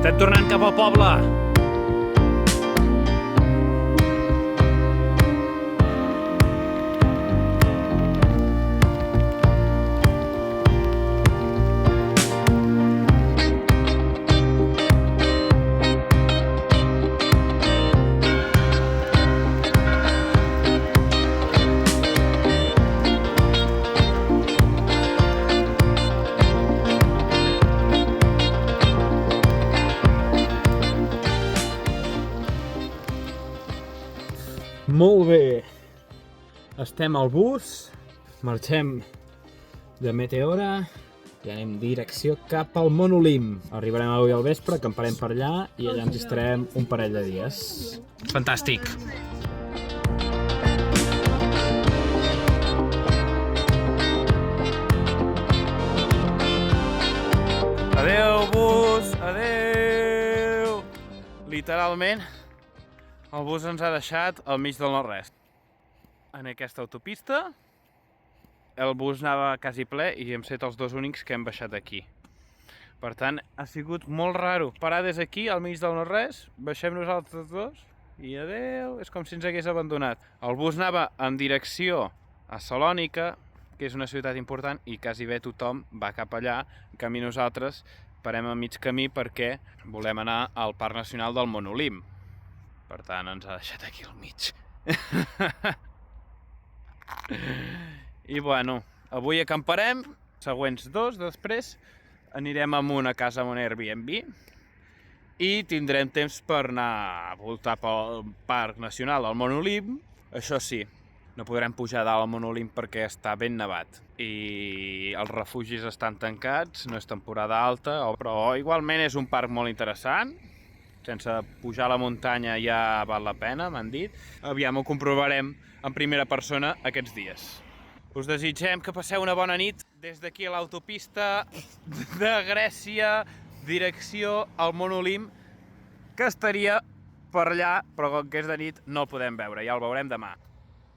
Estem tornant cap al poble. Molt bé, estem al bus, marxem de Meteora i anem direcció cap al Monolim. Arribarem avui al vespre, acamparem per allà i allà ens estarem un parell de dies. Fantàstic! Adeu, bus! Adeu! Literalment, el bus ens ha deixat al mig del no-res. En aquesta autopista, el bus anava quasi ple i hem set els dos únics que hem baixat aquí. Per tant, ha sigut molt raro parar des aquí, al mig del no-res, baixem nosaltres dos i adeu, és com si ens hagués abandonat. El bus anava en direcció a Salònica, que és una ciutat important, i quasi bé tothom va cap allà. En canvi nosaltres parem a mig camí perquè volem anar al Parc Nacional del Monolim. Per tant, ens ha deixat aquí al mig. I bueno, avui acamparem, següents dos, després anirem a una casa amb un Airbnb i tindrem temps per anar a voltar pel Parc Nacional del Monolim. Això sí, no podrem pujar dalt al Monolim perquè està ben nevat i els refugis estan tancats, no és temporada alta, però igualment és un parc molt interessant. Sense pujar a la muntanya ja val la pena, m'han dit. Aviam, ho comprovarem en primera persona aquests dies. Us desitgem que passeu una bona nit des d'aquí a l'autopista de Grècia, direcció al Monolim, que estaria per allà, però com que és de nit no el podem veure, ja el veurem demà.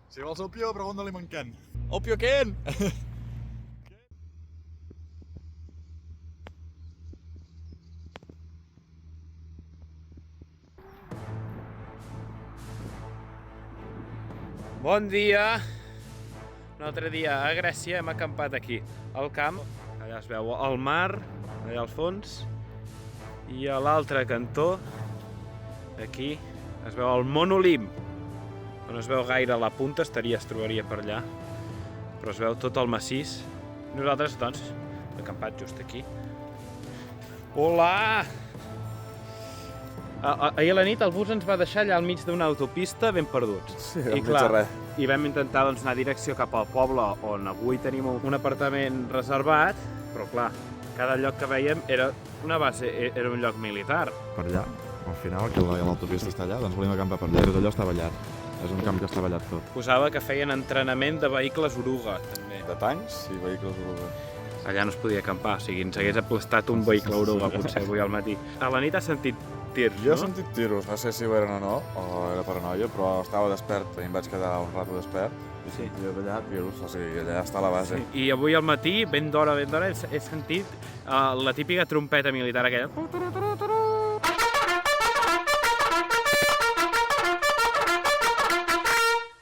Si vols opio, pregunta-li a en Ken. Opio Ken! Bon dia! Un altre dia a Grècia, hem acampat aquí, al camp. Allà es veu el mar, allà al fons. I a l'altre cantó, aquí, es veu el Monolim. No es veu gaire la punta, es trobaria per allà. Però es veu tot el massís. Nosaltres, doncs, hem acampat just aquí. Hola! Ahir a la nit el bus ens va deixar allà al mig d'una autopista ben perduts. Sí, enmig de res. I vam intentar doncs, anar direcció cap al poble on avui tenim un apartament reservat, però clar, cada lloc que veiem era una base, era un lloc militar. Per allà, al final, que l'autopista està allà, doncs volíem acampar per allà. Tot allò està ballat. És un camp que està ballat tot. Posava que feien entrenament de vehicles oruga, també. De tancs i vehicles oruga. Allà no es podia acampar, o sigui, ens hagués aplastat un vehicle oruga, potser, avui al matí. A la nit has sentit tirs, no? Jo he sentit tiros, no sé si ho eren o no, o era paranoia, però estava despert i em vaig quedar un rato despert i sentia d'allà tiros, o sigui, allà està la base. Sí. I avui al matí, ben d'hora, he sentit la típica trompeta militar aquella.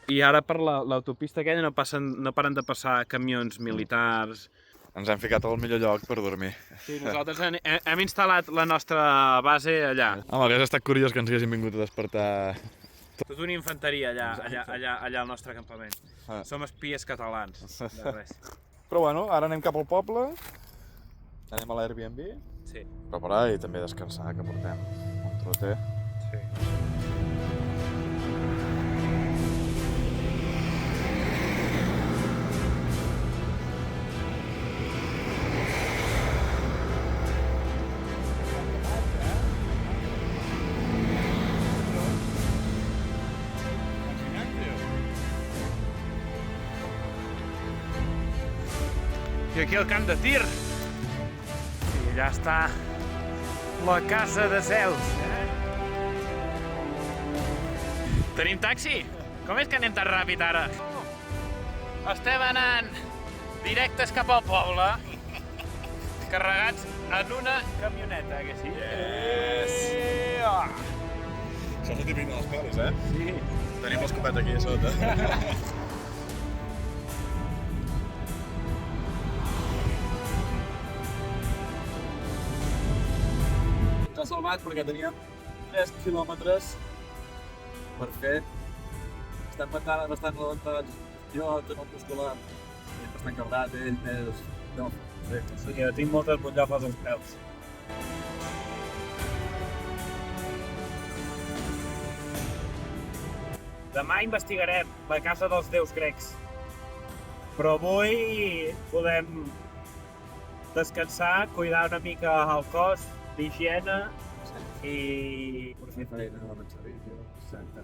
I ara per l'autopista aquella no paren de passar camions militars. Ens hem ficat al millor lloc per dormir. Sí, nosaltres hem instal·lat la nostra base allà. Home, hauria estat curiós que ens haguéssim vingut a despertar. Tot una infanteria allà al nostre acampament. Som espies catalans, de res. Però bueno, ara anem cap al poble, anem a l'Airbnb, sí. Preparar i també descansar, que portem un troter. Sí. I aquí al camp de tir. I allà està la casa de Zeus. Tenim taxi? Com és que anem tan ràpid ara? Estem anant directes cap al poble. carregats en una camioneta, que sí? Yes! Això és el típic de les pel·lis, eh? Sí. Tenim l'escopeta aquí a sota. Ens ha salvat perquè teníem 3 quilòmetres per fer. Estem bastant rebentats. Jo, tot muscular, bastant cardat, ell més... No, sí, tinc moltes butllafes als peus. Demà investigarem la casa dels déus grecs. Però avui podem descansar, cuidar una mica el cos, d'higiene i... Potser faré una menjadilla, exacte.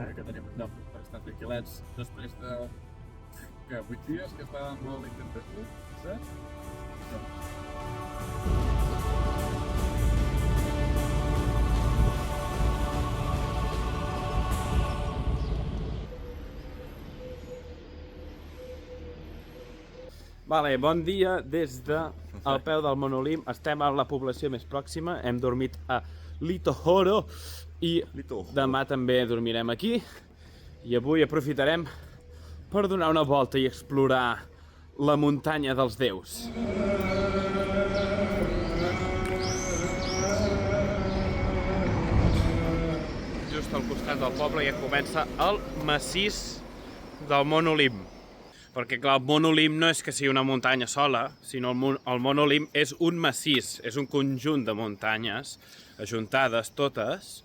Que tenim un lloc per estar tranquil·lets després de... 8 dies que estàvem molt intempestos, saps? Vale, bon dia des del peu del Monolim. Estem a la població més pròxima. Hem dormit a Litohoro i demà també dormirem aquí. I avui aprofitarem per donar una volta i explorar la muntanya dels déus. Just al costat del poble ja comença el massís del Monolim. Perquè, clar, el Monolim no és que sigui una muntanya sola, sinó el Monolim és un massís, és un conjunt de muntanyes ajuntades totes,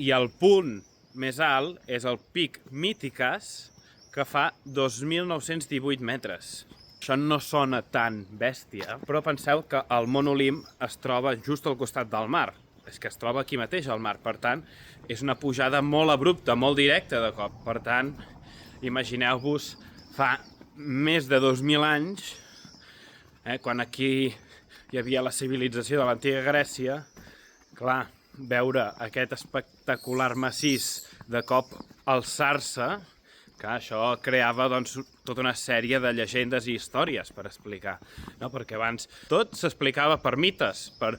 i el punt més alt és el pic Mítiques, que fa 2.918 metres. Això no sona tan bèstia, però penseu que el Monolim es troba just al costat del mar. És que es troba aquí mateix al mar, per tant, és una pujada molt abrupta, molt directa de cop. Per tant, imagineu-vos fa més de 2.000 anys, quan aquí hi havia la civilització de l'antiga Grècia, clar, veure aquest espectacular massís de cop alçar-se, que això creava doncs, tota una sèrie de llegendes i històries per explicar, no? Perquè abans tot s'explicava per mites, per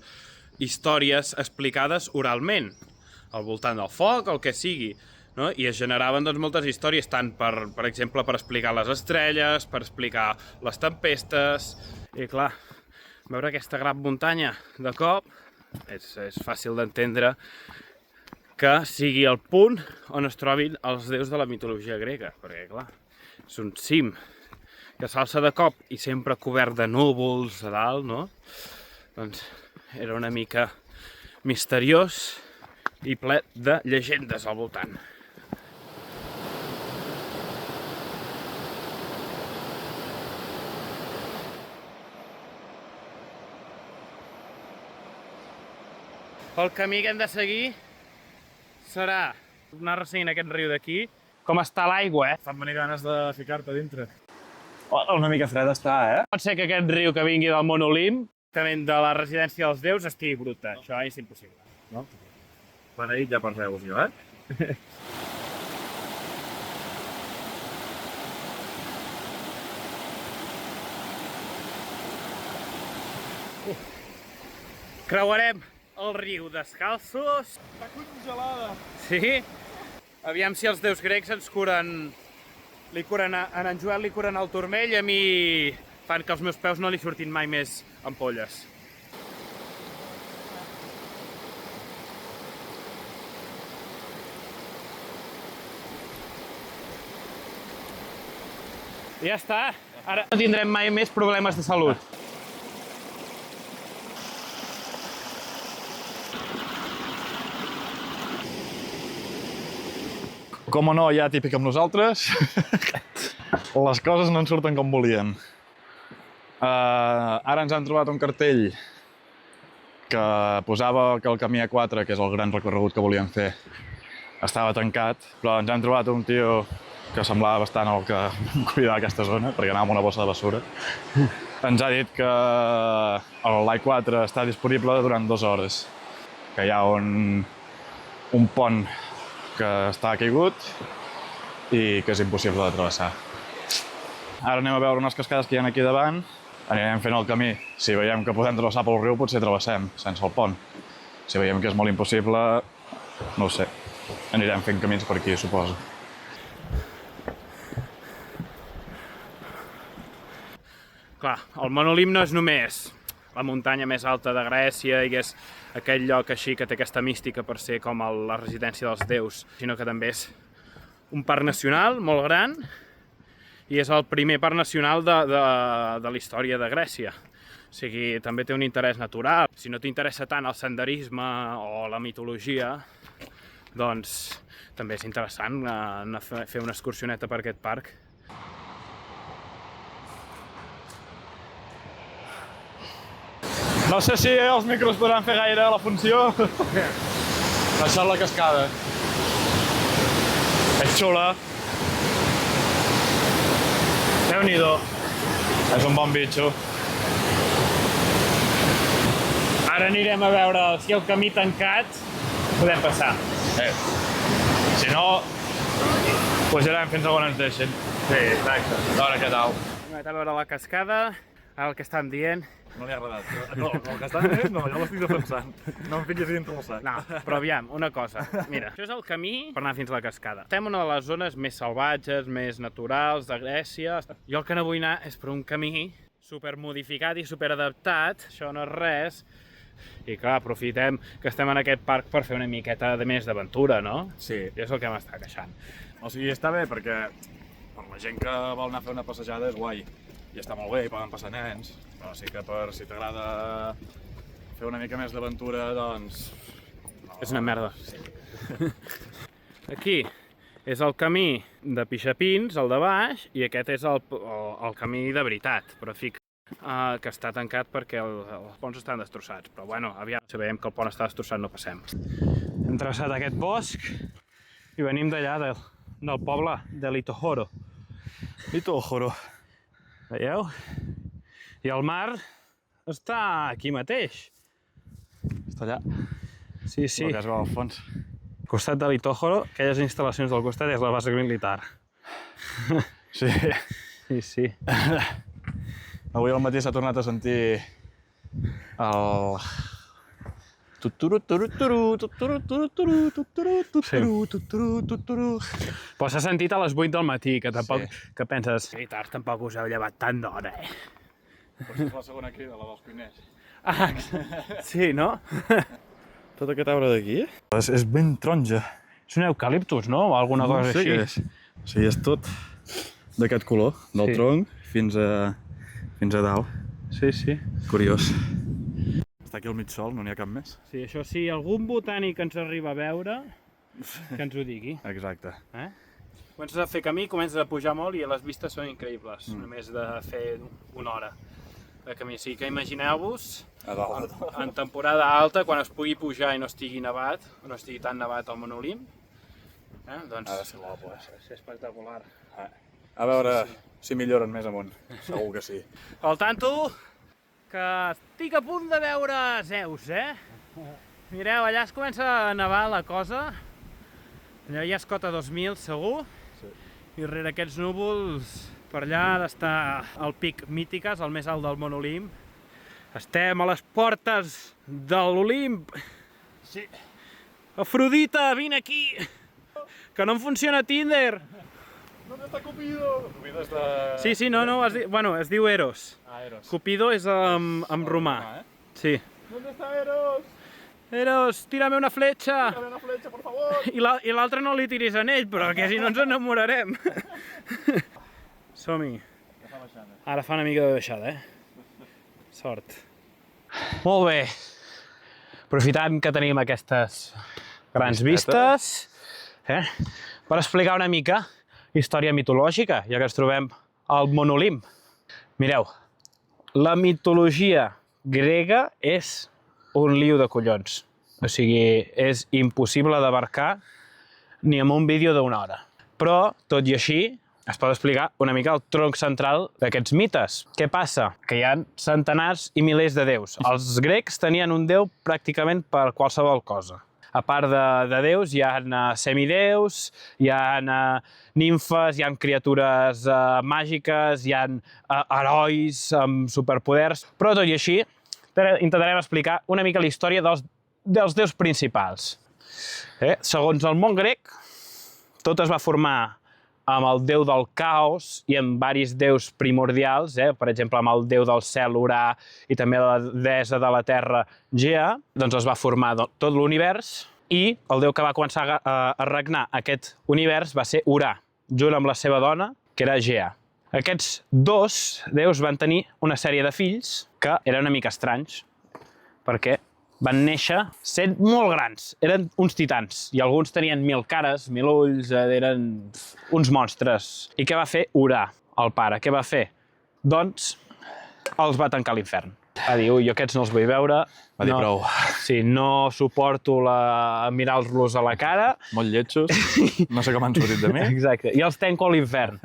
històries explicades oralment, al voltant del foc, el que sigui, no? I es generaven doncs, moltes històries, tant per exemple per explicar les estrelles, per explicar les tempestes, i clar, veure aquesta gran muntanya de cop és fàcil d'entendre que sigui el punt on es trobin els déus de la mitologia grega, perquè, clar, és un cim que s'alça de cop i sempre cobert de núvols a dalt, no? Doncs era una mica misteriós i ple de llegendes al voltant. El camí que hem de seguir serà anar resseguint aquest riu d'aquí. Com està l'aigua, Fan venir ganes de ficar-te dintre. Una mica freda està, Pot ser que aquest riu que vingui del Monolim, també de la residència dels déus, estigui bruta. Això és impossible. No? Beneït ja per veus jo, Creuarem el riu descalços. Està congelada. Sí? Aviam si els déus grecs ens curen... En en Joel li curen el turmell i a mi fan que els meus peus no li surtin mai més ampolles. Ja està. Ara no tindrem mai més problemes de salut. Com o no, ja típic amb nosaltres, les coses no en surten com volien. Ara ens han trobat un cartell que posava que el camí A4, que és el gran recorregut que volíem fer, estava tancat, però ens hem trobat un tio que semblava bastant el que cuidava aquesta zona, perquè anava amb una bossa de bessura. Ens ha dit que l'A4 està disponible durant 2 hores, que hi ha un pont que està caigut i que és impossible de travessar. Ara anem a veure unes cascades que hi ha aquí davant Anirem fent el camí. Si veiem que podem travessar pel riu, potser travessem, sense el pont. Si veiem que és molt impossible, no ho sé. Anirem fent camins per aquí, suposo. Clar, el Monolim no és només la muntanya més alta de Grècia i és aquell lloc així que té aquesta mística per ser com la residència dels déus, sinó que també és un parc nacional molt gran i és el primer parc nacional de la història de Grècia. O sigui, també té un interès natural. Si no t'interessa tant el senderisme o la mitologia, doncs també és interessant anar a fer una excursioneta per aquest parc. No sé si els micros podran fer gaire la funció. Això és la cascada. És xula. Déu-n'hi-do. És un bon bitxo. Ara anirem a veure si el camí tancat podem passar. Si no, pujarem fins a on ens deixen. Sí, exacte. A veure què tal. Hem anat a veure la cascada, ara el que estan dient. No li ha agradat. No, el que estan dient, no, jo l'estic defensant. No em fiquis dintre el sac. No, però aviam, una cosa. Mira, això és el camí per anar fins a la cascada. Estem en una de les zones més salvatges, més naturals de Grècia. Jo el que no vull anar és per un camí supermodificat i superadaptat. Això no és res. I clar, aprofitem que estem en aquest parc per fer una miqueta de més d'aventura, no? Sí. I és el que m'està queixant. O sigui, està bé perquè per la gent que vol anar a fer una passejada és guai. I està molt bé, hi poden passar nens. Però sí que si t'agrada fer una mica més d'aventura, doncs... No, És una merda. Sí. Aquí és el camí de pixapins, el de baix, i aquest és el camí de veritat, però fica que està tancat perquè els ponts estan destrossats. Però bueno, aviam, si veiem que el pont està destrossat no passem. Hem travessat aquest bosc i venim d'allà, del poble de Litohoro. Litohoro. Veieu? I el mar està aquí mateix. Està allà. Sí, sí. El que es veu al fons. Al costat de Litohoro, aquelles instal·lacions del costat és la base militar. Sí. Sí, sí. Avui al matí s'ha tornat a sentir el... Però s'ha sentit a les 8 del matí, que tampoc... Que penses... Tard, tampoc us heu llevat tant d'hora, Potser és la segona crida, la dels cuiners. Ah, sí, no? Tot aquest arbre d'aquí? És ben taronja. És un eucaliptus, no? O alguna cosa així. No sé què és. O sigui, és tot d'aquest color, del tronc fins a dalt. Sí, sí. Curiós. Està aquí al mig sol, no n'hi ha cap més. Sí, això sí, algun botànic ens arriba a veure, que ens ho digui. Exacte. Comences a fer camí, comences a pujar molt i les vistes són increïbles, només de fer una hora de camí. O sigui que imagineu-vos, en temporada alta, quan es pugui pujar i no estigui nevat, o no estigui tan nevat al Monolim, doncs Ha de ser guapo, ha de ser espectacular. A veure si milloren més amunt. Segur que sí. Al tanto, que estic a punt de veure Zeus, Mireu, allà es comença a nevar la cosa. Allà hi ha Escota 2000, segur. Sí. I rere aquests núvols, per allà ha d'estar el pic Mítiques, el més alt del Monolimp. Estem a les portes de l'Olimp. Sí. Afrodita, vine aquí! Que no em funciona Tinder! ¿Dónde está Cupido? Cupido és de... Sí, no, es diu Eros. Ah, Eros. Cupido és en romà. Sí. ¿Dónde está Eros? Eros, tírame una fletxa! Dame una fletxa, por favor! I l'altre no li tiris a ell, però que si no ens enamorarem. Som-hi. Ara fa una mica de baixada, Sort. Molt bé. Aprofitant que tenim aquestes grans vistes, per explicar una mica història mitològica, ja que ens trobem al Monolimp. Mireu, la mitologia grega és un liu de collons. O sigui, és impossible d'abarcar ni amb un vídeo d'una hora. Però, tot i així, es pot explicar una mica el tronc central d'aquests mites. Què passa? Que hi ha centenars i milers de déus. Els grecs tenien un déu pràcticament per qualsevol cosa. a part de déus, hi ha semideus, hi ha nimfes, hi ha criatures màgiques, hi ha herois amb superpoders, però tot i així intentarem explicar una mica la història dels déus principals. Segons el món grec, tot es va formar amb el déu del caos i amb varis déus primordials, per exemple, amb el déu del cel Urà i també la deessa de la terra Gea, doncs es va formar tot l'univers i el déu que va començar a regnar aquest univers va ser Urà, junt amb la seva dona, que era Gea. Aquests dos déus van tenir una sèrie de fills que eren una mica estranys, perquè van néixer sent molt grans, eren uns titans, i alguns tenien 1000 cares, 1000 ulls, eren uns monstres. I què va fer Urà, el pare? Què va fer? Doncs els va tancar a l'infern. Va dir, ui, jo aquests no els vull veure. Va dir prou. Sí, no suporto mirar-los a la cara. Molt lletjos, no sé com han sortit de mi. Exacte, i els tanco a l'infern.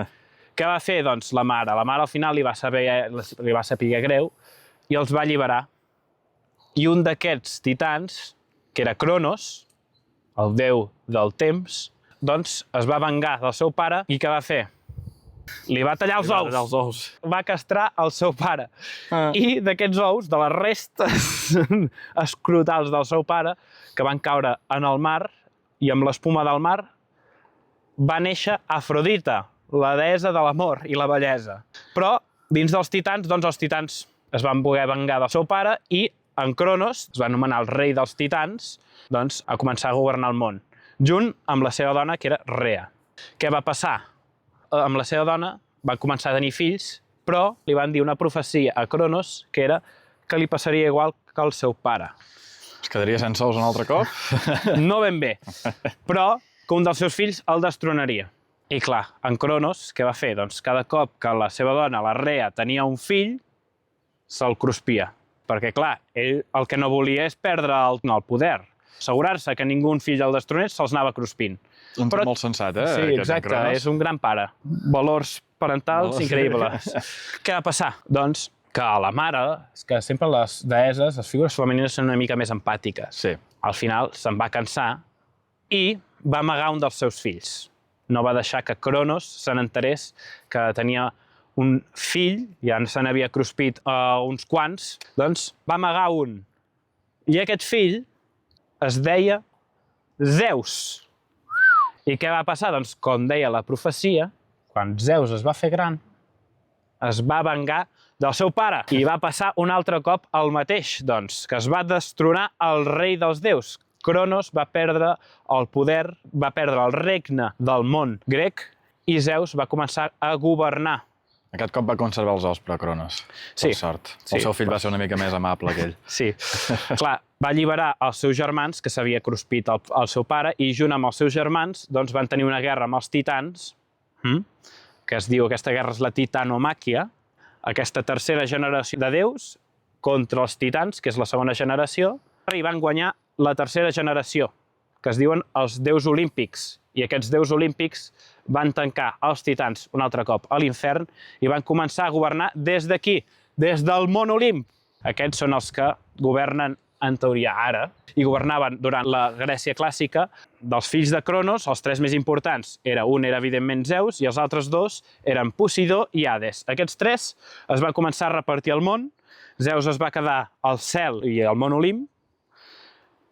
Què va fer, doncs, la mare? La mare al final li va saber greu i els va alliberar. I un d'aquests titans, que era Cronos, el déu del temps, doncs es va vengar del seu pare i què va fer? Li va tallar els ous. Va castrar el seu pare. I d'aquests ous, de les restes escrotals del seu pare, que van caure en el mar i amb l'espuma del mar, va néixer Afrodita, la deessa de l'amor i la bellesa. Però dins dels titans, doncs els titans es van voler vengar del seu pare i en Cronos, es va anomenar el rei dels titans, doncs a començar a governar el món, junt amb la seva dona, que era Rea. Què va passar? Amb la seva dona van començar a tenir fills, però li van dir una profecia a Cronos, que era que li passaria igual que al seu pare. Es quedaria sense ous un altre cop? No ben bé, però que un dels seus fills el destronaria. I clar, en Cronos, què va fer? Doncs cada cop que la seva dona, la Rea, tenia un fill, se'l cruspia. Perquè, clar, ell el que no volia és perdre el poder. Assegurar-se que ningú fill el destronés se'ls anava cruspint. Però molt sensat, Sí, exacte, és un gran pare. Valors parentals increïbles. Què va passar? Doncs que la mare, és que sempre les deesses, les figures femenines són una mica més empàtiques. Sí. Al final se'n va cansar i va amagar un dels seus fills. No va deixar que Cronos se n'enterés que tenia un fill, ja se n'havia cruspit uns quants, doncs va amagar un. I aquest fill es deia Zeus. I què va passar? Doncs, com deia la profecia, quan Zeus es va fer gran, es va vengar del seu pare. I va passar un altre cop el mateix, doncs, que es va destronar el rei dels déus. Cronos va perdre el poder, va perdre el regne del món grec i Zeus va començar a governar. Aquest cop va conservar els ous, però Cronos. Sí. Per sort. Sí. El seu fill va ser una mica més amable que ell. Sí. Clar, va alliberar els seus germans, que s'havia cruspit el seu pare, i junt amb els seus germans doncs, van tenir una guerra amb els titans, que es diu, aquesta guerra és la titanomàquia, aquesta tercera generació de déus contra els titans, que és la segona generació, i van guanyar la tercera generació, que es diuen els déus olímpics. I aquests déus olímpics van tancar els titans un altre cop a l'infern i van començar a governar des d'aquí, des del món Olimp. Aquests són els que governen, en teoria, ara, i governaven durant la Grècia clàssica. Dels fills de Cronos, els tres més importants, un era evidentment Zeus i els altres dos eren Posidó i Hades. Aquests tres es van començar a repartir el món. Zeus es va quedar al cel i al món Olimp.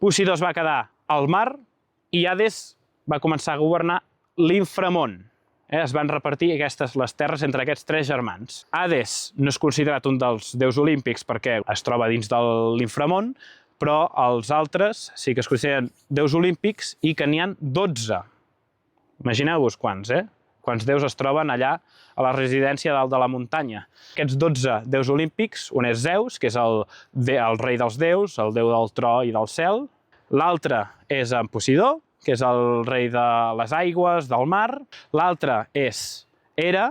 Posidó es va quedar al mar i Hades va començar a governar l'inframón. Es van repartir les terres entre aquests tres germans. Hades no és considerat un dels déus olímpics perquè es troba dins de l'inframón, però els altres sí que es consideren déus olímpics i que n'hi ha 12. Imagineu-vos quants, Quants déus es troben allà a la residència dalt de la muntanya. Aquests 12 déus olímpics, un és Zeus, que és el rei dels déus, el déu del tro i del cel. L'altre és en Posidó, que és el rei de les aigües, del mar. L'altre és Hera,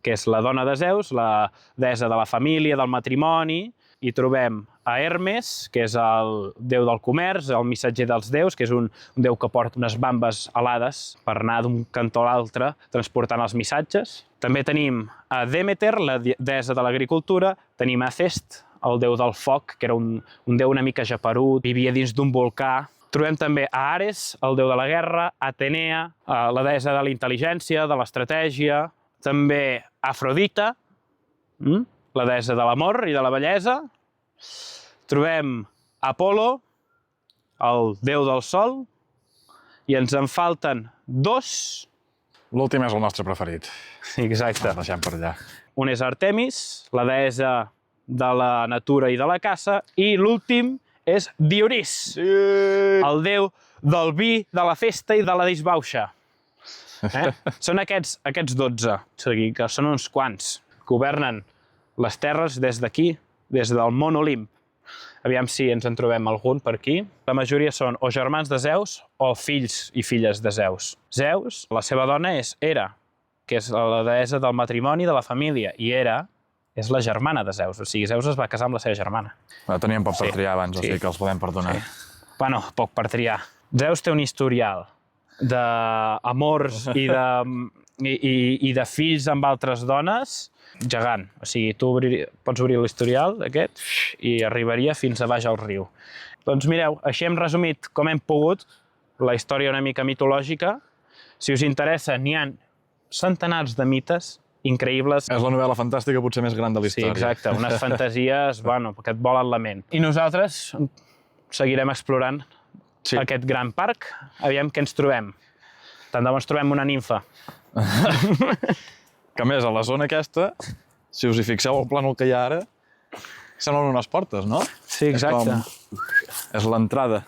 que és la dona de Zeus, la deessa de la família, del matrimoni. I trobem a Hermes, que és el déu del comerç, el missatger dels déus, que és un déu que porta unes bambes alades per anar d'un cantó a l'altre transportant els missatges. També tenim a Demeter, la deessa de l'agricultura. Tenim a Hest, el déu del foc, que era un déu una mica geperut, vivia dins d'un volcà. Trobem també a Ares, el déu de la guerra, Atenea, la deessa de la intel·ligència, de l'estratègia, també Afrodita, la deessa de l'amor i de la bellesa. Trobem Apol·lo, el déu del sol, i ens en falten 2. L'últim és el nostre preferit. Exacte. El deixem per allà. Un és Artemis, la deessa de la natura i de la caça, i l'últim és Dionís, el déu del vi, de la festa i de la disbauxa. Són aquests 12, o sigui que són uns quants, que governen les terres des d'aquí, des del món Olimp. Aviam si ens en trobem algun per aquí. La majoria són o germans de Zeus o fills i filles de Zeus. Zeus, la seva dona és Hera, que és la deessa del matrimoni de la família, i Hera és la germana de Zeus, o sigui, Zeus es va casar amb la seva germana. Teníem poc per triar abans, o sigui que els podem perdonar. Bueno, poc per triar. Zeus té un historial d'amors i de fills amb altres dones gegant. O sigui, tu pots obrir l'historial aquest i arribaria fins a baix al riu. Doncs mireu, així hem resumit com hem pogut la història una mica mitològica. Si us interessa, n'hi ha centenars de mites increïbles. És la novel·la fantàstica potser més gran de la història. Sí, exacte, unes fantasies, bueno, que et volen la ment. I nosaltres seguirem explorant aquest gran parc, aviam què ens trobem. Tant de bo ens trobem una nimfa. Que a més, a la zona aquesta, si us hi fixeu el plànol que hi ha ara, semblen unes portes, no? Sí, exacte. És l'entrada.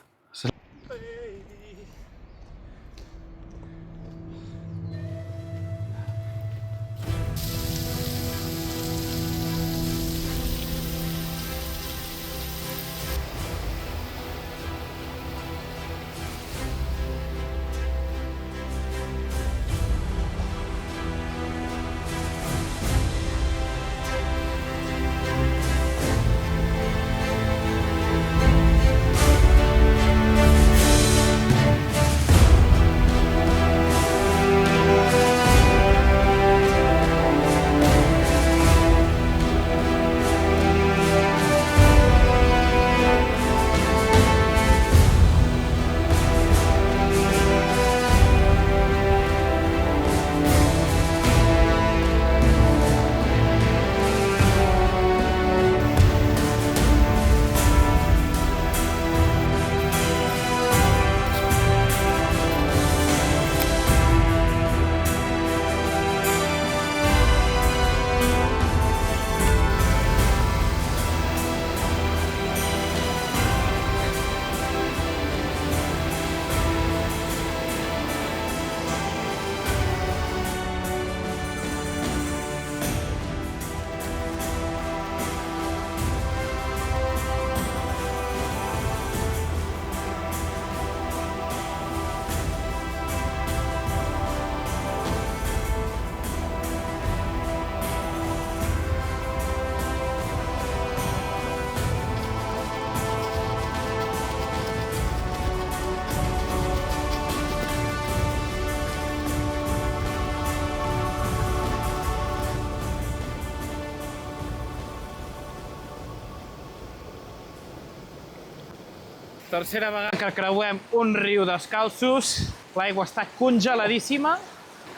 Tercera vegada que creuem un riu descalços. L'aigua està congeladíssima.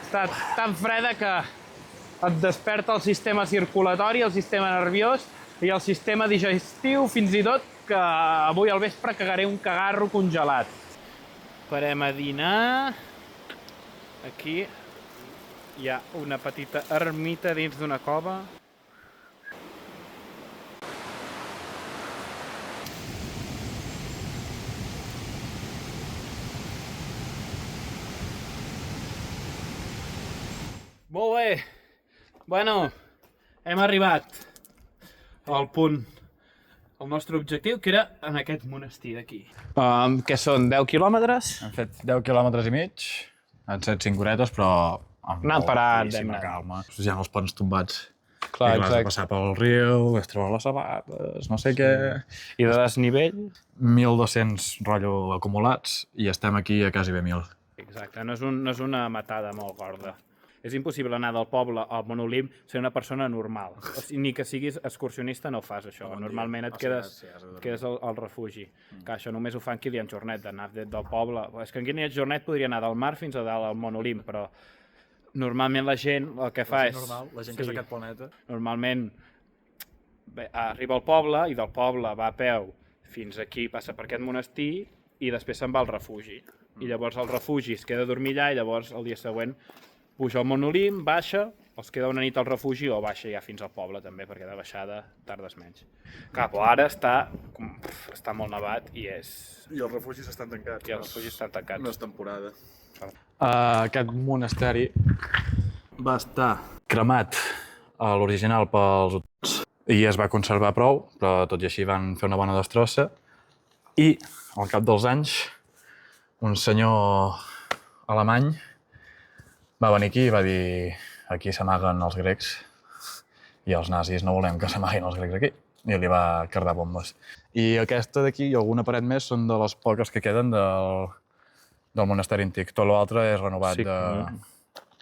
Està tan freda que et desperta el sistema circulatori, el sistema nerviós i el sistema digestiu, fins i tot que avui al vespre cagaré un cagarro congelat. Parem a dinar. Aquí hi ha una petita ermita dins d'una cova. Molt bé. Bueno, hem arribat al punt, al nostre objectiu, que era en aquest monestir d'aquí. Què són, 10 quilòmetres? Hem fet 10 quilòmetres i mig, han set 5 horetes, però amb moltíssima calma. Hi ha els ponts tombats. Clar, i vas a passar pel riu, vas trobar les sabates, no sé què... I de desnivell? 1.200 rotllo acumulats i estem aquí a quasi bé 1.000. Exacte, no és una matada molt gorda. És impossible anar del poble al Monolimp ser una persona normal. O sigui, ni que siguis excursionista no fas això. Normalment et quedes al refugi. Que això només ho fan qui li han jornet, d'anar del poble. És que en qui li han jornet podria anar del mar fins a dalt al Monolimp, però normalment la gent el que fa és... La gent que és d'aquest planeta. Normalment arriba al poble i del poble va a peu fins aquí, passa per aquest monestir i després se'n va al refugi. I llavors al refugi es queda a dormir allà i llavors el dia següent puja al Monolimp, baixa, els queda una nit al refugi o baixa ja fins al poble també, perquè de baixada tardes menys. Clar, però ara està molt nevat i és... I els refugis estan tancats. I els refugis estan tancats. No és temporada. Aquest monasteri va estar cremat a l'original pels otomans i es va conservar prou, però tot i així van fer una bona destrossa. I al cap dels anys, un senyor alemany va venir aquí i va dir aquí s'amaguen els grecs i els nazis no volem que s'amaguin els grecs aquí. I li va cardar bombes. I aquesta d'aquí i alguna paret més són de les poques que queden del monasteri antic. Tot l'altre és renovat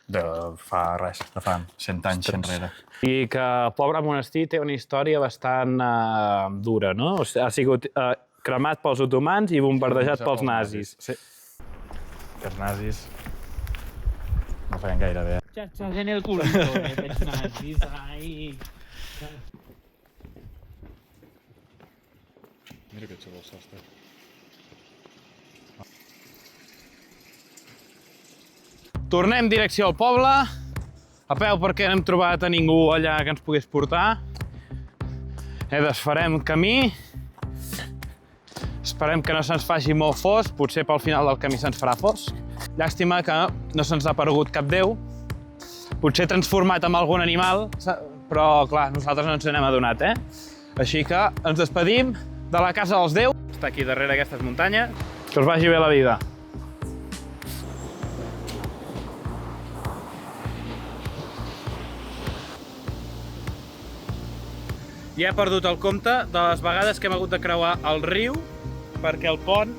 de fa res, de fa 100 anys enrere. I que el pobre monestir té una història bastant dura, no? O sigui, ha sigut cremat pels otomans i bombardejat pels nazis. Sí. Que els nazis no feien gaire bé. Chachas en el culito, els nazis, ai... Mira que xulo el sostre. Tornem direcció al poble, a peu perquè no hem trobat a ningú allà que ens pogués portar. Desfarem camí. Esperem que no se'ns faci molt fosc, potser pel final del camí se'ns farà fosc. Llàstima que no se'ns ha aparegut cap déu. Potser transformat en algun animal, però clar, nosaltres no ens n'hem adonat, Així que ens despedim de la casa dels déus. Està aquí darrere aquestes muntanyes. Que us vagi bé la vida. Ja he perdut el compte de les vegades que hem hagut de creuar el riu perquè el pont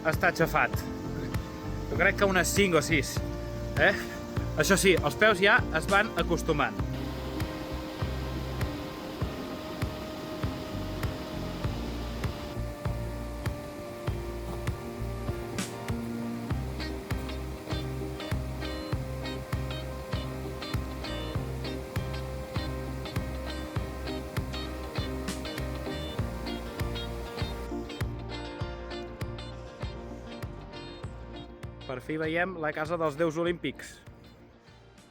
està aixafat. Jo crec que unes 5 o 6. Això sí, els peus ja es van acostumant. Per fi veiem la casa dels déus olímpics.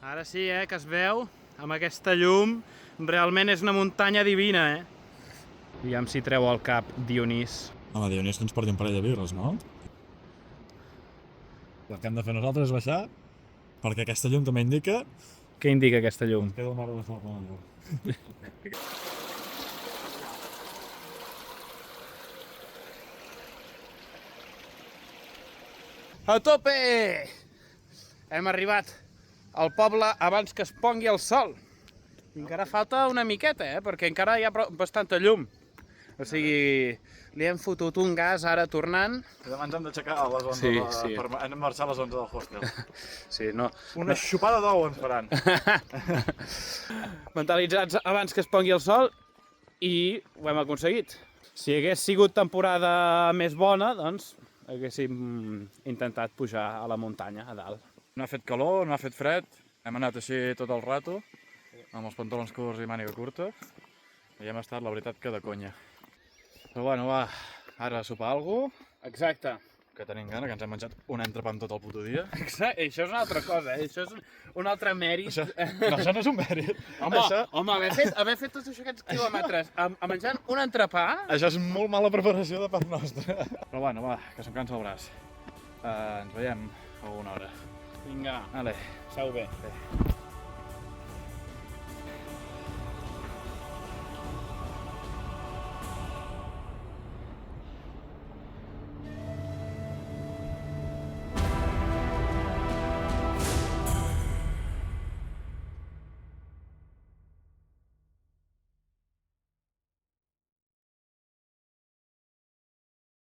Ara sí, que es veu, amb aquesta llum, realment és una muntanya divina, Aviam si treu al cap Dionís. Home, Dionís que ens porti un parell de birres, no? El que hem de fer nosaltres és baixar, perquè aquesta llum també indica... Què indica aquesta llum? Queda una hora de foc amb el llum. A tope! Hem arribat al poble abans que es pongui el sol. Encara falta una miqueta, perquè encara hi ha bastanta llum. O sigui, li hem fotut un gas ara tornant. Demà ens hem d'aixecar a les 11 hem de marxar a les 11 del hostel. Sí, no. Una xopada d'ou ens faran. Mentalitzats abans que es pongui el sol i ho hem aconseguit. Si hagués sigut temporada més bona, doncs haguéssim intentat pujar a la muntanya, a dalt. No ha fet calor, no ha fet fred, hem anat així tot el rato, amb els pantalons curts i màniga curta, i hem estat, la veritat, que de conya. Però bueno, va, ara a sopar alguna cosa. Exacte. Que tenim gana, que ens hem menjat un entrepà tot el puto dia. Exacte, això és una altra cosa, això és un altre mèrit. Això no és un mèrit. Home, haver fet tots aquests quilòmetres a menjant un entrepà... Això és molt mala preparació de part nostra. Però bueno, va, que se'm cansa el braç. Ens veiem a una hora. Vinga, Vale. seu bé.